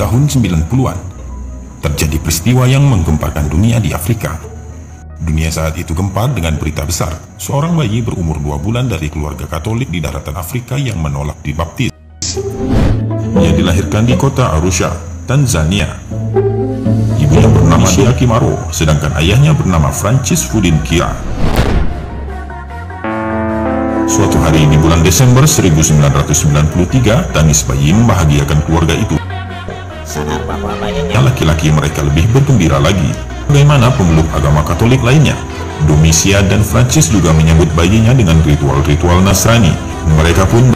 tahun 90-an, terjadi peristiwa yang menggemparkan dunia di Afrika. Dunia saat itu gempar dengan berita besar, seorang bayi berumur 2 bulan dari keluarga Katolik di daratan Afrika yang menolak dibaptis. Ia dilahirkan di kota Arusha, Tanzania. Ibunya bernama Shia Kimaro, sedangkan ayahnya bernama Francis Fudin Kia. Suatu hari di bulan Desember 1993, tangis bayi membahagiakan keluarga itu. Sadar bahwa bayinya Laki-laki mereka lebih bergembira lagi. Bagaimana pemeluk agama Katolik lainnya, Domisia dan Francis juga menyambut bayinya dengan ritual-ritual Nasrani. Mereka pun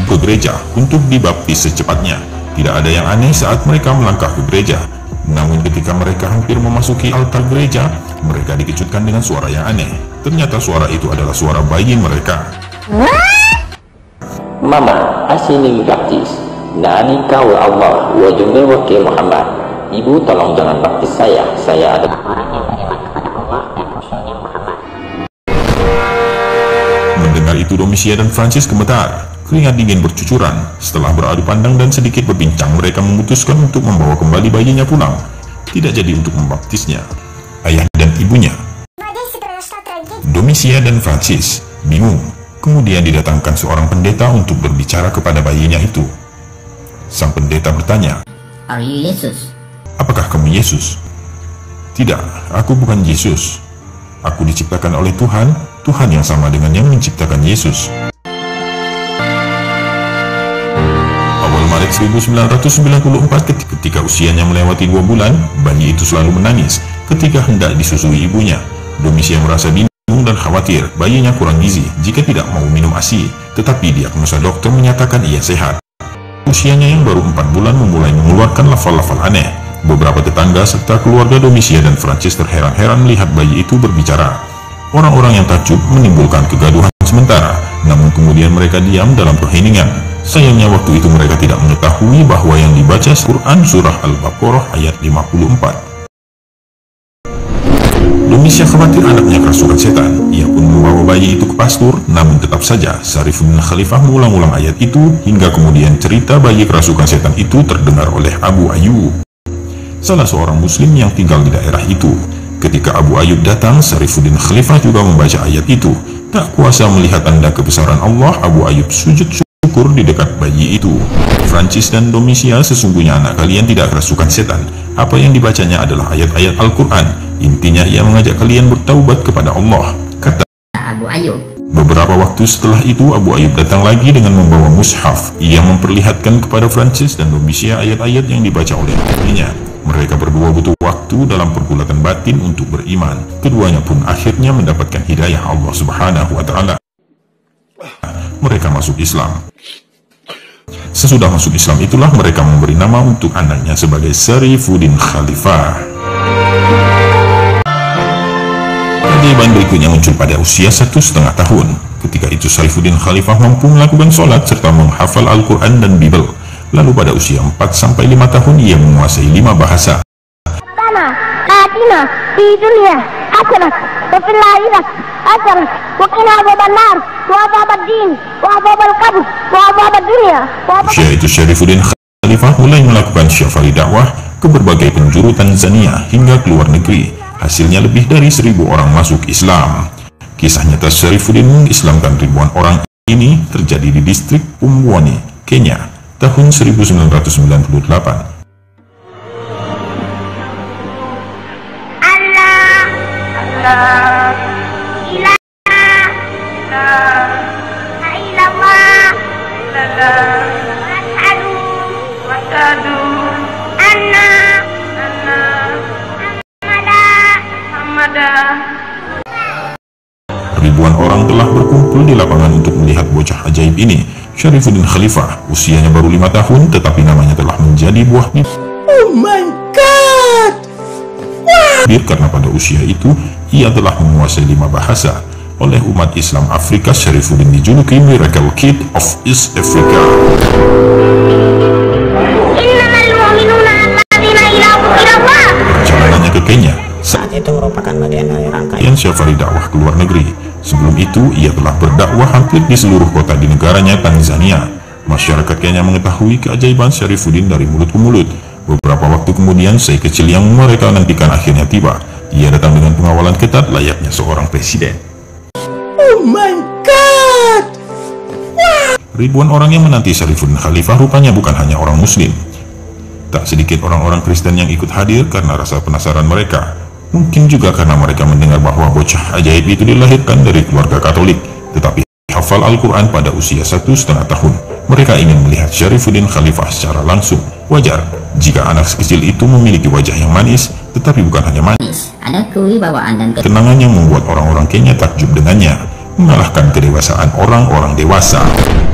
ke gereja untuk dibaptis secepatnya. Tidak ada yang aneh saat mereka melangkah ke gereja. Namun ketika mereka hampir memasuki altar gereja, mereka dikejutkan dengan suara yang aneh. Ternyata suara itu adalah suara bayi mereka. Mama, asini baptis. Nani kau Allah wa jumbe wakil Muhammad. Ibu tolong jangan baptis saya adalah orang yang beriman kepada Allah dan Rasulnya Muhammad. Mendengar itu Domisia dan Francis gemetar. Keringat dingin bercucuran. Setelah beradu pandang dan sedikit berbincang, mereka memutuskan untuk membawa kembali bayinya pulang. Tidak jadi untuk membaptisnya. Ayah dan ibunya, Domisia dan Francis, bingung. Kemudian didatangkan seorang pendeta untuk berbicara kepada bayinya itu. Sang pendeta bertanya, Are you Yesus? apakah kamu Yesus? Tidak, aku bukan Yesus. Aku diciptakan oleh Tuhan, Tuhan yang sama dengan yang menciptakan Yesus. Awal Maret 1994, ketika usianya melewati 2 bulan, bayi itu selalu menangis ketika hendak disusui ibunya. Domisia merasa bingung dan khawatir bayinya kurang gizi jika tidak mau minum ASI, tetapi diagnosa dokter menyatakan ia sehat. Usianya yang baru 4 bulan memulai mengeluarkan lafal-lafal aneh. Beberapa tetangga serta keluarga Domisia dan Francis terheran-heran melihat bayi itu berbicara. Orang-orang yang takjub menimbulkan kegaduhan sementara, namun kemudian mereka diam dalam keheningan. Sayangnya waktu itu mereka tidak mengetahui bahwa yang dibaca Quran surah Al-Baqarah ayat 54. Domisia khawatir anaknya kerasukan setan. Ia pun membawa bayi itu ke pastur, namun tetap saja Syarifuddin Khalifah mengulang-ulang ayat itu hingga kemudian cerita bayi kerasukan setan itu terdengar oleh Abu Ayyub, salah seorang muslim yang tinggal di daerah itu. Ketika Abu Ayyub datang, Syarifuddin Khalifah juga membaca ayat itu. Tak kuasa melihat tanda kebesaran Allah, Abu Ayyub sujud syukur di dekat bayi itu. Francis dan Domisia, sesungguhnya anak kalian tidak kerasukan setan. Apa yang dibacanya adalah ayat-ayat Al-Quran. Intinya ia mengajak kalian bertaubat kepada Allah, kata Abu Ayyub. Beberapa waktu setelah itu, Abu Ayyub datang lagi dengan membawa mushaf. Ia memperlihatkan kepada Francis dan Domisia ayat-ayat yang dibaca oleh ayahnya. Mereka berdua butuh waktu dalam pergulatan batin untuk beriman. Keduanya pun akhirnya mendapatkan hidayah Allah Subhanahu wa Ta'ala. Mereka masuk Islam. Sesudah masuk Islam itulah mereka memberi nama untuk anaknya sebagai Syarifuddin Khalifah. Keajaiban berikutnya muncul pada usia 1,5 tahun. Ketika itu Syarifuddin Khalifah mampu melakukan sholat serta menghafal Al-Quran dan Bible. Lalu pada usia 4-5 tahun ia menguasai 5 bahasa. Usia itu Syarifuddin Khalifah mulai melakukan syafari dakwah ke berbagai penjuru Tanzania hingga ke luar negeri. Hasilnya lebih dari 1.000 orang masuk Islam. Kisah nyata Syarifuddin mengislamkan ribuan orang ini terjadi di distrik Pumwani, Kenya, tahun 1998. Ribuan orang telah berkumpul di lapangan untuk melihat bocah ajaib ini. Syarifuddin Khalifah, usianya baru 5 tahun, tetapi namanya telah menjadi buah bibir. Oh my God! Karena pada usia itu, ia telah menguasai 5 bahasa. Oleh umat Islam Afrika, Syarifuddin dijuluki Miracle Kid of East Africa. Perjalanannya ke Kenya Saat itu merupakan bagian dari yang rangkaian syafari dakwah ke luar negeri. Sebelum itu, ia telah berdakwah hampir di seluruh kota di negaranya Tanzania. Masyarakat Kenya mengetahui keajaiban Syarifuddin dari mulut ke mulut. Beberapa waktu kemudian, Syekh kecil yang mereka nantikan akhirnya tiba. Ia datang dengan pengawalan ketat layaknya seorang presiden. Oh my God! Ribuan orang yang menanti Syarifuddin Khalifah rupanya bukan hanya orang Muslim. Tak sedikit orang-orang Kristen yang ikut hadir karena rasa penasaran mereka. Mungkin juga karena mereka mendengar bahwa bocah ajaib itu dilahirkan dari keluarga Katolik, tetapi hafal Al-Quran pada usia 1,5 tahun. Mereka ingin melihat Syarifuddin Khalifah secara langsung. Wajar jika anak kecil itu memiliki wajah yang manis, tetapi bukan hanya manis. Ada kewibawaan dan Ketenangan yang membuat orang-orang Kenya takjub dengannya, mengalahkan kedewasaan orang-orang dewasa.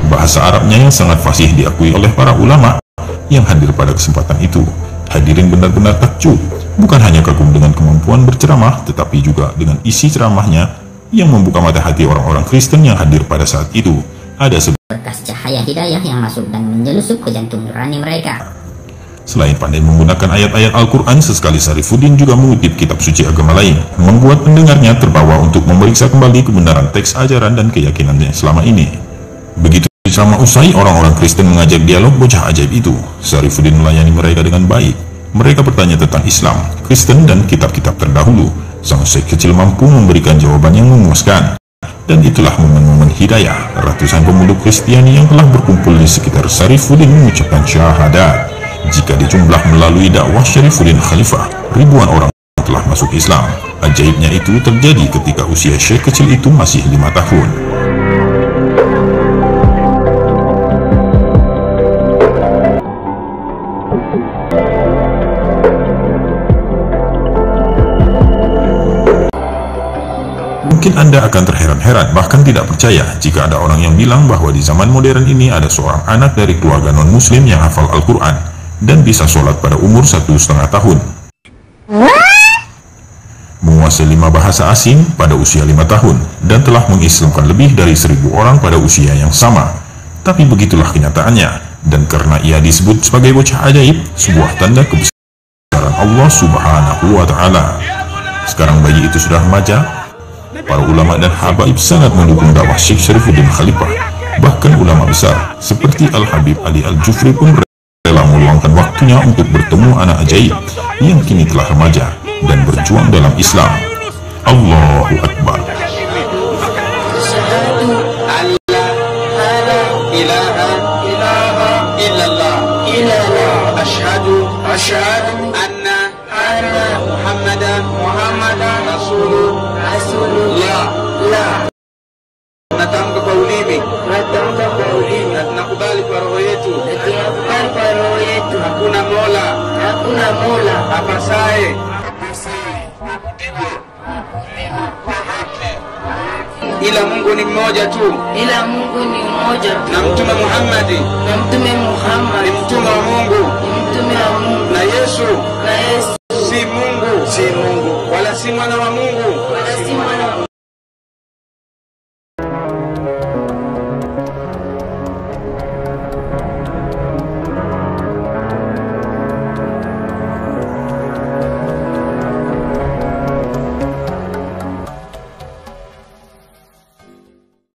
Bahasa Arabnya yang sangat fasih diakui oleh para ulama yang hadir pada kesempatan itu. Hadirin benar-benar takjub, bukan hanya kagum dengan kemampuan berceramah, tetapi juga dengan isi ceramahnya yang membuka mata hati orang-orang Kristen yang hadir pada saat itu. Ada berkas cahaya hidayah yang masuk dan menjelusup ke jantung nurani mereka. Selain pandai menggunakan ayat-ayat Al-Quran, sesekali Syarifuddin juga mengutip kitab suci agama lain, membuat pendengarnya terbawa untuk memeriksa kembali kebenaran teks ajaran dan keyakinannya selama ini. Begitu ceramah usai, orang-orang Kristen mengajak dialog bocah ajaib itu. Syarifuddin melayani mereka dengan baik. Mereka bertanya tentang Islam, Kristen, dan kitab-kitab terdahulu. Sang Syekh kecil mampu memberikan jawaban yang memuaskan. Dan itulah momen-momen hidayah. Ratusan pemuda Kristiani yang telah berkumpul di sekitar Syarifuddin mengucapkan syahadat. Jika dijumlah melalui dakwah Syarifuddin Khalifah, ribuan orang telah masuk Islam. Ajaibnya itu terjadi ketika usia Syekh kecil itu masih 5 tahun. Mungkin Anda akan terheran-heran, bahkan tidak percaya jika ada orang yang bilang bahwa di zaman modern ini ada seorang anak dari keluarga non-muslim yang hafal Al-Quran dan bisa sholat pada umur 1,5 tahun. Menguasai 5 bahasa asing pada usia 5 tahun dan telah mengislamkan lebih dari 1.000 orang pada usia yang sama. Tapi begitulah kenyataannya, dan karena ia disebut sebagai bocah ajaib, sebuah tanda kebesaran Allah Subhanahu wa Ta'ala. Sekarang bayi itu sudah remaja. Para ulama dan habaib sangat mendukung dakwah Syekh Syarifuddin Khalifah. Bahkan ulama besar seperti Al-Habib Ali Al-Jufri pun rela meluangkan waktunya untuk bertemu anak ajaib yang kini telah remaja dan berjuang dalam Islam. Allahu Akbar. Natamka kwa ulimi na tunakubali kwa roho yetu hakuna mola apasaye ila Mungu ni mmoja tu, na Mtume Muhammad ni mtume wa Mungu, na Yesu si Mungu wala si mwana wa Mungu.